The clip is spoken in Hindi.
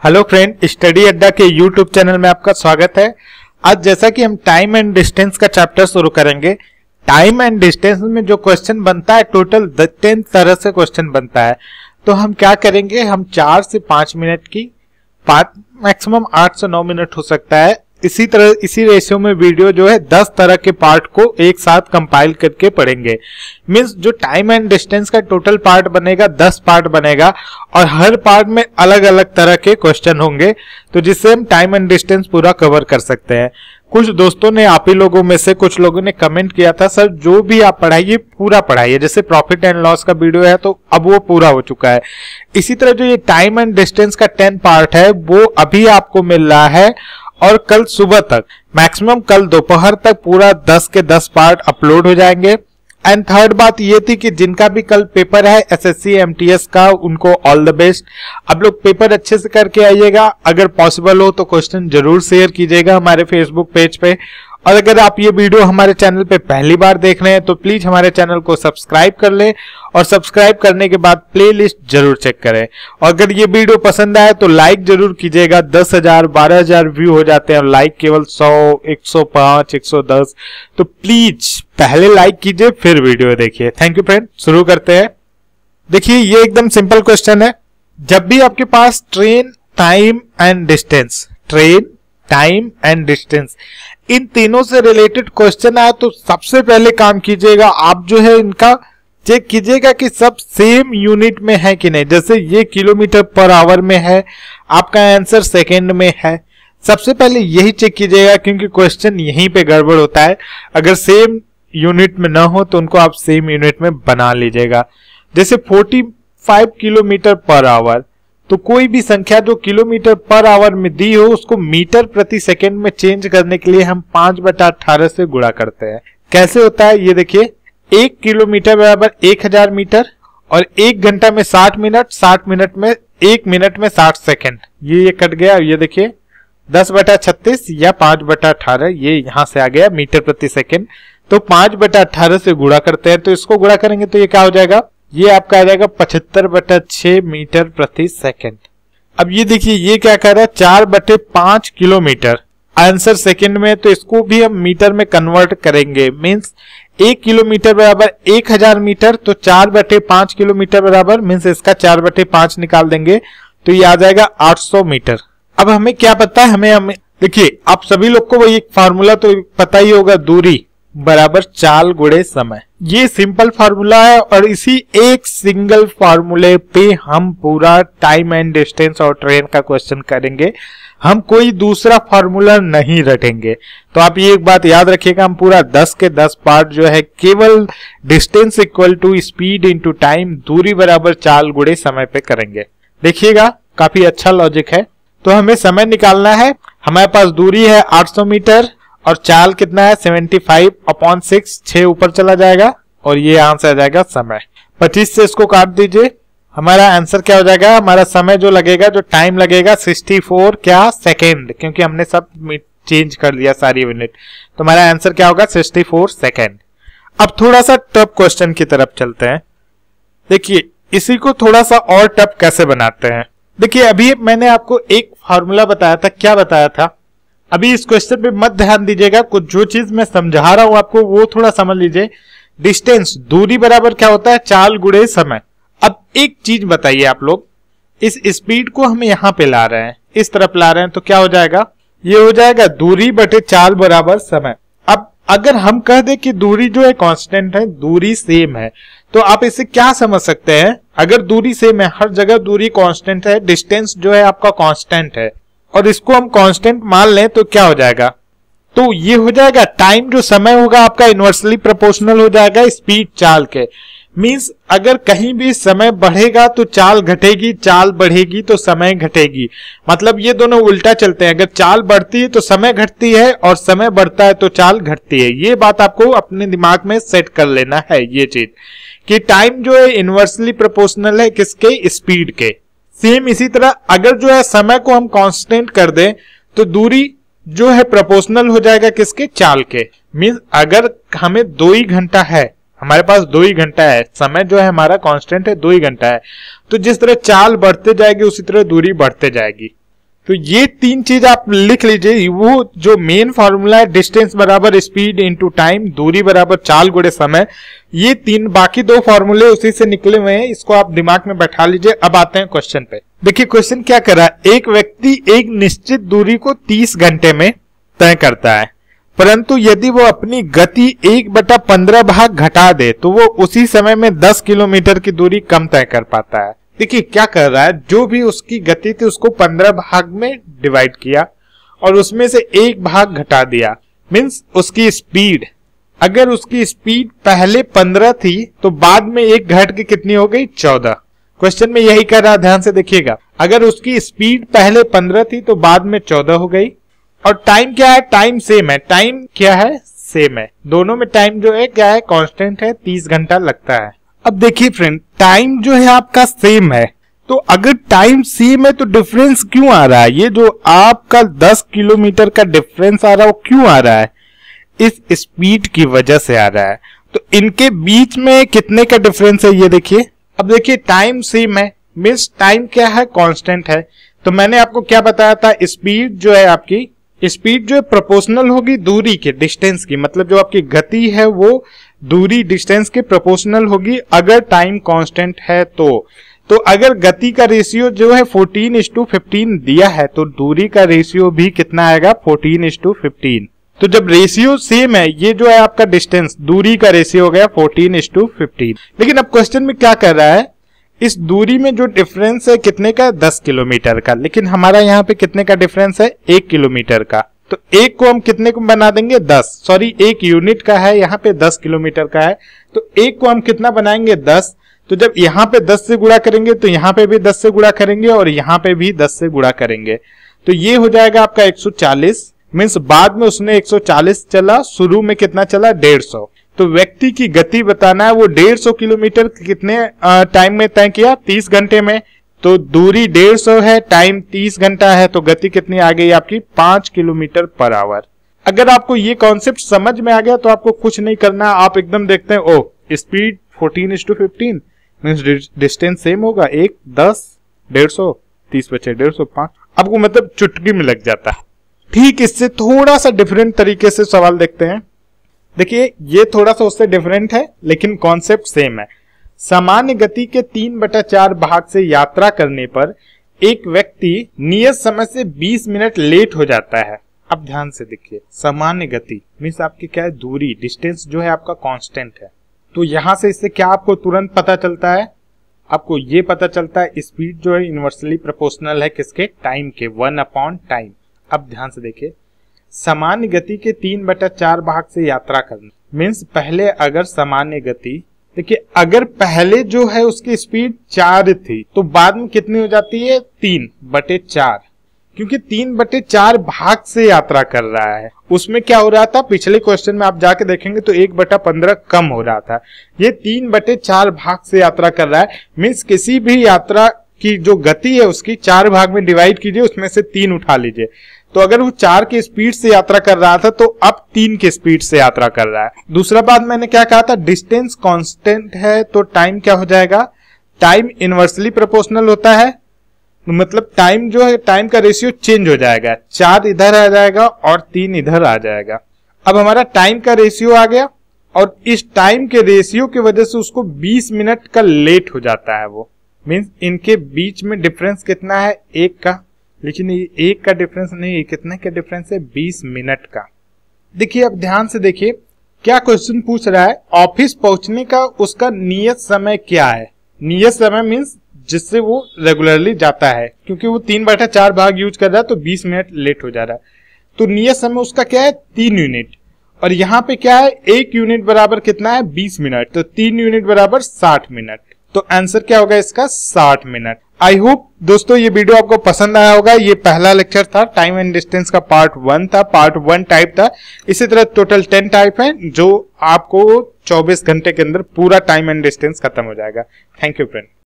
हेलो फ्रेंड, स्टडी अड्डा के यूट्यूब चैनल में आपका स्वागत है। आज जैसा कि हम टाइम एंड डिस्टेंस का चैप्टर शुरू करेंगे। टाइम एंड डिस्टेंस में जो क्वेश्चन बनता है टोटल 10 तरह से क्वेश्चन बनता है। तो हम क्या करेंगे, हम 4 से 5 मिनट की मैक्सिमम 8 से 9 मिनट हो सकता है, इसी तरह इसी रेशियो में वीडियो जो है 10 तरह के पार्ट को एक साथ कंपाइल करके पढ़ेंगे। मींस जो टाइम एंड डिस्टेंस का टोटल पार्ट बनेगा 10 पार्ट बनेगा और हर पार्ट में अलग अलग तरह के क्वेश्चन होंगे, तो जिससे हम टाइम एंड डिस्टेंस पूरा कवर कर सकते हैं। कुछ दोस्तों ने, आप ही लोगों में से कुछ लोगों ने कमेंट किया था, सर जो भी आप पढ़ाइए पूरा पढ़ाइए। जैसे प्रॉफिट एंड लॉस का वीडियो है तो अब वो पूरा हो चुका है। इसी तरह जो ये टाइम एंड डिस्टेंस का 10 पार्ट है वो अभी आपको मिल रहा है और कल सुबह तक, मैक्सिमम कल दोपहर तक पूरा 10 के 10 पार्ट अपलोड हो जाएंगे। एंड थर्ड बात ये थी कि जिनका भी कल पेपर है एसएससी एमटीएस का, उनको ऑल द बेस्ट। आप लोग पेपर अच्छे से करके आइएगा। अगर पॉसिबल हो तो क्वेश्चन जरूर शेयर कीजिएगा हमारे फेसबुक पेज पे। और अगर आप ये वीडियो हमारे चैनल पे पहली बार देख रहे हैं तो प्लीज हमारे चैनल को सब्सक्राइब कर लें और सब्सक्राइब करने के बाद प्लेलिस्ट जरूर चेक करें। और अगर ये वीडियो पसंद आए तो लाइक जरूर कीजिएगा। 10,000 12,000 व्यू हो जाते हैं और लाइक केवल 100 105 110, तो प्लीज पहले लाइक कीजिए फिर वीडियो देखिए। थैंक यू फ्रेंड, शुरू करते हैं। देखिए ये एकदम सिंपल क्वेश्चन है। जब भी आपके पास train, time and distance, train, time and distance, इन तीनों से रिलेटेड क्वेश्चन आए तो सबसे पहले काम कीजिएगा, आप जो है इनका चेक कीजिएगा कि सब सेम यूनिट में है कि नहीं। जैसे ये किलोमीटर पर आवर में है, आपका आंसर सेकंड में है। सबसे पहले यही चेक कीजिएगा क्योंकि क्वेश्चन यहीं पे गड़बड़ होता है। अगर सेम यूनिट में ना हो तो उनको आप सेम यूनिट में बना लीजिएगा। जैसे 45 किलोमीटर पर आवर, तो कोई भी संख्या जो किलोमीटर पर आवर में दी हो उसको मीटर प्रति सेकंड में चेंज करने के लिए हम 5/18 से गुणा करते हैं। कैसे होता है ये देखिए, 1 किलोमीटर बराबर 1000 मीटर और 1 घंटा में 60 मिनट, 60 मिनट में 1 मिनट में 60 सेकंड। ये कट गया। ये देखिए 10/36 या 5/18, ये यहां से आ गया मीटर प्रति सेकंड। तो 5/18 से गुणा करते हैं, तो इसको गुणा करेंगे तो ये क्या हो जाएगा, ये आपका आ जाएगा 75/6 मीटर प्रति सेकंड। अब ये देखिए ये क्या कर रहा है, 4/5 किलोमीटर आंसर सेकंड में, तो इसको भी हम मीटर में कन्वर्ट करेंगे। मींस 1 किलोमीटर बराबर 1000 मीटर, तो 4/5 किलोमीटर बराबर मींस इसका 4/5 निकाल देंगे तो ये आ जाएगा 800 मीटर। अब हमें क्या पता है, हमें देखिए आप सभी लोग को वही एक फार्मूला तो पता ही होगा, दूरी बराबर चाल गुणे समय। ये सिंपल फार्मूला है और इसी एक सिंगल फार्मूले पे हम पूरा टाइम एंड डिस्टेंस और ट्रेन का क्वेश्चन करेंगे। हम कोई दूसरा फार्मूला नहीं रटेंगे। तो आप ये एक बात याद रखिएगा, हम पूरा 10 के 10 पार्ट जो है केवल distance equal to speed into time, दूरी बराबर चाल गुणे समय पे करेंगे। देखिएगा काफी अच्छा लॉजिक है। तो हमें समय निकालना है। हमारे पास दूरी है 800 मीटर और चाल कितना है 75/6, 6 ऊपर चला जाएगा और ये आंसर आ जाएगा समय। 25 से इसको काट दीजिए, हमारा आंसर क्या हो जाएगा, हमारा समय जो लगेगा, जो टाइम लगेगा 64 क्या सेकेंड, क्योंकि हमने सब चेंज कर दिया सारी यूनिट। तो हमारा आंसर क्या होगा 64 सेकेंड। अब थोड़ा सा टफ क्वेश्चन की तरफ चलते हैं। देखिए इसी को थोड़ा सा और टफ कैसे बनाते हैं। देखिए अभी मैंने आपको एक फार्मूला बताया था, क्या बताया था, अभी इस क्वेश्चन पे मत ध्यान दीजिएगा, कुछ जो चीज मैं समझा रहा हूं आपको वो थोड़ा समझ लीजिए। डिस्टेंस, दूरी बराबर क्या होता है, चाल गुणे समय। अब एक चीज बताइए आप लोग, इस स्पीड को हम यहां पे ला रहे हैं, इस तरफ ला रहे हैं, तो क्या हो जाएगा, ये हो जाएगा दूरी बटे चाल बराबर समय। अब अगर हम कह दे कि दूरी जो है कांस्टेंट है, दूरी सेम है, तो आप इसे क्या समझ सकते हैं, अगर दूरी सेम है, हर जगह दूरी कांस्टेंट है, डिस्टेंस जो है आपका कांस्टेंट है और इसको हम कांस्टेंट मान लें तो क्या हो जाएगा, तो ये हो जाएगा टाइम, जो समय होगा आपका इनवर्सली प्रोपोर्शनल हो जाएगा स्पीड चाल के। मींस अगर कहीं भी समय बढ़ेगा तो चाल घटेगी, चाल बढ़ेगी तो समय घटेगी। मतलब ये दोनों उल्टा चलते हैं, अगर चाल बढ़ती है तो समय घटती है और समय बढ़ता है तो चाल घटती है। ये बात आपको अपने दिमाग में सेट कर लेना है, ये चीज कि टाइम जो है इनवर्सली प्रोपोर्शनल है किसके, स्पीड के। सेम इसी तरह अगर जो है समय को हम कांस्टेंट कर दें तो दूरी जो है प्रोपोर्शनल हो जाएगा किसके, चाल के। मींस अगर हमें 2 ही घंटा है, हमारे पास 2 ही घंटा है, समय जो है हमारा कांस्टेंट है 2 ही घंटा है, तो जिस तरह चाल बढ़ते जाएगी उसी तरह दूरी बढ़ते जाएगी। तो ये तीन चीज आप लिख लीजिए। वो जो मेन फॉर्मूला है, डिस्टेंस बराबर स्पीड इंटू टाइम, दूरी बराबर चाल गुणे समय, ये तीन बाकी दो फॉर्मूले उसी से निकले हुए हैं, इसको आप दिमाग में बैठा लीजिए। अब आते हैं क्वेश्चन पे। देखिए क्वेश्चन क्या कर रहा है, एक व्यक्ति एक निश्चित दूरी को 30 घंटे में तय करता है, परंतु यदि वो अपनी गति 1/15 भाग घटा दे तो वो उसी समय में 10 किलोमीटर की दूरी कम तय कर पाता है। देखिए क्या कर रहा है, जो भी उसकी गति थी उसको 15 भाग में डिवाइड किया और उसमें से एक भाग घटा दिया। मीन्स उसकी स्पीड, अगर उसकी स्पीड पहले 15 थी तो बाद में एक घट के कितनी हो गई, 14। क्वेश्चन में यही कर रहा है, ध्यान से देखिएगा। अगर उसकी स्पीड पहले 15 थी तो बाद में 14 हो गई। और टाइम क्या है, टाइम सेम है। टाइम क्या है, सेम है। दोनों में टाइम जो है क्या है, कांस्टेंट है, 30 घंटा लगता है। अब देखिए फ्रेंड, टाइम जो है आपका सेम है, तो अगर टाइम सेम है तो डिफरेंस क्यों आ रहा है? ये जो आपका 10 किलोमीटर का डिफरेंस आ रहा है वो क्यों आ रहा है? इस स्पीड की वजह से आ रहा है। तो इनके बीच में कितने का डिफरेंस है ये देखिए। अब देखिए टाइम सेम है, मीन्स टाइम क्या है, कांस्टेंट है। तो मैंने आपको क्या बताया था, स्पीड जो है आपकी, स्पीड जो है प्रोपोर्शनल होगी दूरी के, डिस्टेंस की, मतलब जो आपकी गति है वो दूरी डिस्टेंस के प्रोपोर्शनल होगी अगर टाइम कांस्टेंट है तो अगर गति का रेशियो जो है 14:15 दिया है तो दूरी का रेशियो भी कितना आएगा, 14:15। तो जब रेशियो सेम है, ये जो है आपका डिस्टेंस, दूरी का रेशियो हो गया 14:15। लेकिन अब क्वेश्चन में क्या कर रहा है, इस दूरी में जो डिफरेंस है कितने का, 10 किलोमीटर का, लेकिन हमारा यहाँ पे कितने का डिफरेंस है, 1 किलोमीटर का। तो एक को हम कितने को बना देंगे, 10, सॉरी 1 यूनिट का है, यहाँ पे 10 किलोमीटर का है, तो एक को हम कितना बनाएंगे, 10। तो जब यहाँ पे 10 से गुणा करेंगे तो यहाँ पे भी 10 से गुणा करेंगे और यहाँ पे भी 10 से गुणा करेंगे, तो ये हो जाएगा आपका 140। मीन्स बाद में उसने 140 चला, शुरू में कितना चला, 150। तो व्यक्ति की गति बताना है, वो 150 किलोमीटर कितने टाइम में तय किया, 30 घंटे में। तो दूरी 150 है, टाइम 30 घंटा है, तो गति कितनी आ गई आपकी, 5 किलोमीटर पर आवर। अगर आपको ये कॉन्सेप्ट समझ में आ गया तो आपको कुछ नहीं करना, आप एकदम देखते हैं, ओ स्पीड 14:15 मीन्स डिस्टेंस सेम होगा, 1, 10, 150, 30 बचे 150, 5, आपको मतलब चुटकी में लग जाता है। ठीक इससे थोड़ा सा डिफरेंट तरीके से सवाल देखते हैं। देखिए ये थोड़ा सा उससे डिफरेंट है लेकिन कॉन्सेप्ट सेम है। सामान्य गति के 3/4 भाग से यात्रा करने पर एक व्यक्ति नियत समय से 20 मिनट लेट हो जाता है। अब ध्यान से देखिए, सामान्य गति मीन्स आपकी क्या है, दूरी, डिस्टेंस जो है आपका कांस्टेंट है। तो यहां से इससे क्या आपको तुरंत पता चलता है, आपको ये पता चलता है स्पीड जो है इनवर्सली प्रोपोर्शनल है किसके, टाइम के, 1/टाइम। अब ध्यान से देखिए, सामान्य गति के 3/4 भाग से यात्रा करना मीन्स पहले अगर सामान्य गति, देखिए अगर पहले जो है उसकी स्पीड 4 थी तो बाद में कितनी हो जाती है, 3/4, क्योंकि 3/4 भाग से यात्रा कर रहा है। उसमें क्या हो रहा था, पिछले क्वेश्चन में आप जाके देखेंगे तो 1/15 कम हो रहा था, ये 3/4 भाग से यात्रा कर रहा है। मीन्स किसी भी यात्रा की जो गति है उसकी 4 भाग में डिवाइड कीजिए, उसमें से 3 उठा लीजिए। तो अगर वो 4 की स्पीड से यात्रा कर रहा था तो अब 3 की स्पीड से यात्रा कर रहा है। दूसरा बात मैंने क्या कहा था, डिस्टेंस कांस्टेंट है तो टाइम क्या हो जाएगा, टाइम इनवर्सली प्रोपोर्शनल होता है, मतलब टाइम जो है, टाइम का रेशियो चेंज हो जाएगा, 4 इधर आ जाएगा और 3 इधर आ जाएगा। अब हमारा टाइम का रेशियो आ गया और इस टाइम के रेशियो की वजह से उसको 20 मिनट का लेट हो जाता है। वो मीन्स इनके बीच में डिफरेंस कितना है, 1 का, लेकिन ये 1 का डिफरेंस नहीं है, कितने का डिफरेंस है, 20 मिनट का। देखिए अब ध्यान से देखिए क्या क्वेश्चन पूछ रहा है, ऑफिस पहुंचने का उसका नियत समय क्या है। नियत समय मीन्स जिससे वो रेगुलरली जाता है, क्योंकि वो 3/4 भाग यूज कर रहा है तो 20 मिनट लेट हो जा रहा है। तो नियत समय उसका क्या है, 3 यूनिट, और यहाँ पे क्या है, 1 यूनिट बराबर कितना है, 20 मिनट, तो 3 यूनिट बराबर 60 मिनट। तो आंसर क्या होगा इसका, 60 मिनट। आई होप दोस्तों ये वीडियो आपको पसंद आया होगा। ये पहला लेक्चर था, टाइम एंड डिस्टेंस का पार्ट 1 था, पार्ट 1 टाइप था। इसी तरह टोटल 10 टाइप है जो आपको 24 घंटे के अंदर पूरा टाइम एंड डिस्टेंस खत्म हो जाएगा। Thank you friend.